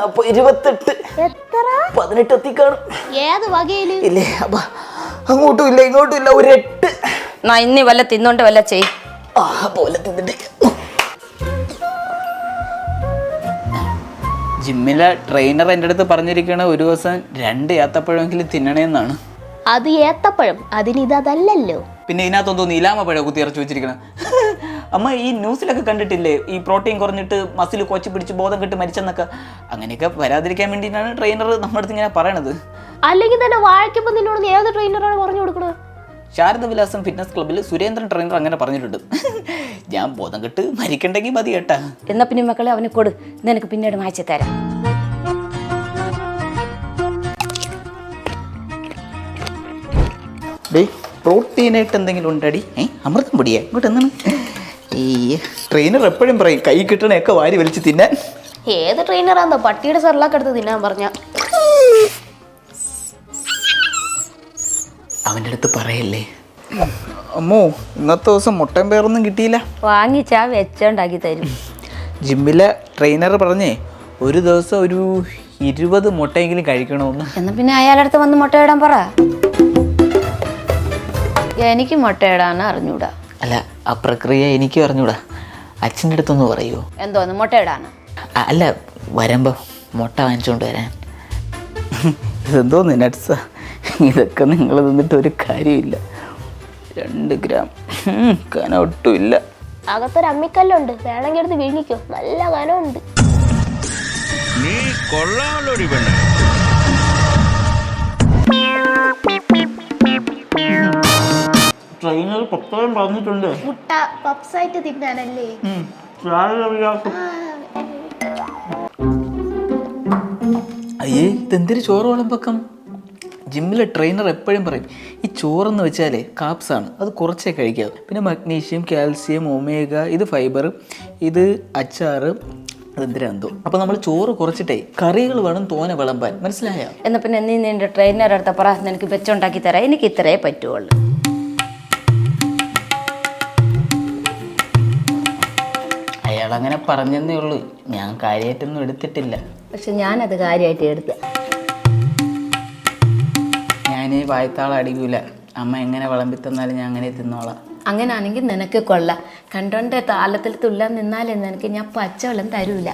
അപ്പൊ 28. 18 എത്തിക്കാണും. ഏത് വകയില്? ഇല്ലേ അപ്പൊ അങ്ങോട്ടും ഇല്ല ഇങ്ങോട്ടും ഇല്ല, ഒരു 8. ഇനി വല്ല തിന്നോണ്ട് വല്ല ചെയ്. പോലെ തിന്നിട്ട് ജിമ്മിലെ ട്രെയിനർ എൻ്റെ അടുത്ത് പറഞ്ഞിരിക്കണ ഒരു ദിവസം 2 ഏത്തപ്പഴമെങ്കിലും തിന്നണേന്നാണ്. അത് ഏത്തപ്പഴം, അതിന് ഇതല്ലല്ലോ. പിന്നെ ഇതിനകത്തൊന്തോ നീലാമപ്പഴം കുത്തി ഇറച്ചു വെച്ചിരിക്കണം. അമ്മ ഈ ന്യൂസിലൊക്കെ കണ്ടിട്ടില്ലേ, ഈ പ്രോട്ടീൻ കുറഞ്ഞിട്ട് മസിൽ കൊച്ചി പിടിച്ച് ബോധം കെട്ട് മരിച്ചെന്നൊക്കെ. അങ്ങനെയൊക്കെ വരാതിരിക്കാൻ വേണ്ടിയിട്ടാണ് ട്രെയിനർ നമ്മുടെ അടുത്ത് ഇങ്ങനെ പറയണത്. അല്ലെങ്കിൽ തന്നെ വായിക്കുമ്പോൾ നിന്നോട് ഏത് ട്രെയിനറാണ് പറഞ്ഞു കൊടുക്കുന്നത്? ശാരദവിലാസം ഫിറ്റ്നസ് ക്ലബ്ബിൽ സുരേന്ദ്രൻ ട്രെയിനർ അങ്ങനെ പറഞ്ഞിട്ടുണ്ട്. ഞാൻ ബോധം കെട്ട് മരിക്കണ്ടെങ്കിൽ മതി കേട്ടാ. എന്നാ പിന്നെ മക്കളെ അവനെ കൊടു, നിനക്ക് പിന്നീട് മാറ്റി തരാം. പ്രോട്ടീനായിട്ട് എന്തെങ്കിലും ഉണ്ടടി? അമൃതം പൊടിയാ ഇങ്ങോട്ട് എന്താണ്? ഈ ട്രെയിനർ എപ്പോഴും പറയും കൈ കിട്ടണയൊക്കെ വാരി വലിച്ച് തിന്നാൻ. ഏത് ട്രെയിനറാന്നോ പട്ടിയുടെ സെർലാക്ക് എടുത്ത് തിന്നാൻ പറഞ്ഞ? അവൻ്റെ അടുത്ത് പറയല്ലേ. അമ്മോ, ഇന്നത്തെ ദിവസം മുട്ടയും പേറൊന്നും കിട്ടിയില്ല. വാങ്ങിച്ചാ വെച്ചുണ്ടാക്കി തരും. ജിമ്മിലെ ട്രെയിനർ പറഞ്ഞേ ഒരു ദിവസം ഒരു 20 മുട്ടയെങ്കിലും കഴിക്കണമെന്ന്. എന്നാ പിന്നെ അയാളടുത്ത് വന്ന് മുട്ടയിടാൻ പറ. എനിക്ക് മുട്ടയിടാൻ അറിഞ്ഞൂടാ. അല്ല, ആ പ്രക്രിയ എനിക്കും അറിഞ്ഞൂടാ. അച്ഛൻ്റെ അടുത്തൊന്ന് പറയുമോ? എന്തോന്ന് മുട്ടയിടാണ്? അല്ല, വരുമ്പോൾ മുട്ട വാങ്ങിച്ചുകൊണ്ട് വരാൻ. ഇതെന്തോന്ന് നട്സാ, ഇതൊക്കെ നിങ്ങൾ നിന്നിട്ട് ഒരു കാര്യമില്ല. 2 ഗ്രാം കന ഒട്ടുമില്ല. അകത്തൊരു അമ്മിക്കല്ലുണ്ട്, വേണമെങ്കിൽ എടുത്ത് വിഴിക്കോ, നല്ല കനമുണ്ട്. നീ കൊള്ളാലൊടി പെണ്ണേ. ട്രെയിനർ പപ്പടം പറഞ്ഞിട്ടുണ്ട് മുട്ട പപ്സായിട്ട് തിന്നാനല്ലേ? അയ്യേ, ഇതെന്തൊരു ചോറ് വിളമ്പക്കം. ജിമ്മിലെ ട്രെയിനർ എപ്പോഴും പറയും ഈ ചോറെന്ന് വെച്ചാലേ കാപ്സാണ്, അത് കുറച്ചേ കഴിക്കാവൂ. പിന്നെ മഗ്നീഷ്യം, കാൽസ്യം, ഒമേഗ, ഇത് ഫൈബർ, ഇത് അച്ചാറ്, അതെന്തിനാന്തോ. അപ്പോൾ നമ്മൾ ചോറ് കുറച്ചിട്ടേ കറികൾ വേണം തോനെ വിളമ്പാൻ, മനസ്സിലായോ? എന്നാ പിന്നെ നീ നിന്റെ ട്രെയിനർ അടുത്ത പറ, നിനക്ക് വെച്ചുണ്ടാക്കി തരാം, എനിക്ക് ഇത്രേ പറ്റുള്ളൂ. അയാളങ്ങനെ പറഞ്ഞെന്നേ ഉള്ളൂ, ഞാൻ കാര്യമായിട്ടൊന്നും എടുത്തിട്ടില്ല. പക്ഷെ ഞാനത് കാര്യമായിട്ട് എടുത്ത. ഞാൻ വായത്താളം അടിക്കൂല. അമ്മ എങ്ങനെ വിളമ്പി തന്നാലും ഞാൻ അങ്ങനെ തിന്നോളാം. അങ്ങനാണെങ്കിൽ നിനക്ക് കൊള്ളാം. കണ്ടോണ്ട് താളത്തിൽ തുള്ളാൻ നിന്നാലേ നിനക്ക് ഞാൻ പച്ചവെള്ളം തരൂല.